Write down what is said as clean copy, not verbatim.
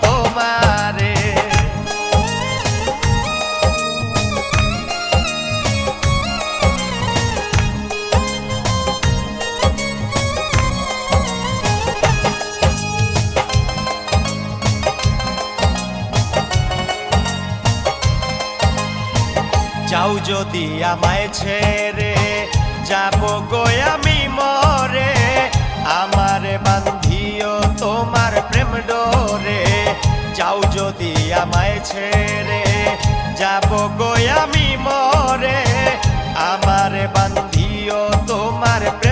তোমারে। যাও যদি আমায় ছেড়ে, যাব গো আমি মরে, আমারে বান্ধিও তোমার প্রেম ডোরে। যাও যদি আমায় ছেড়ে, যাব গো আমি মরে, আমারে বান্ধিও তোমার প্রেম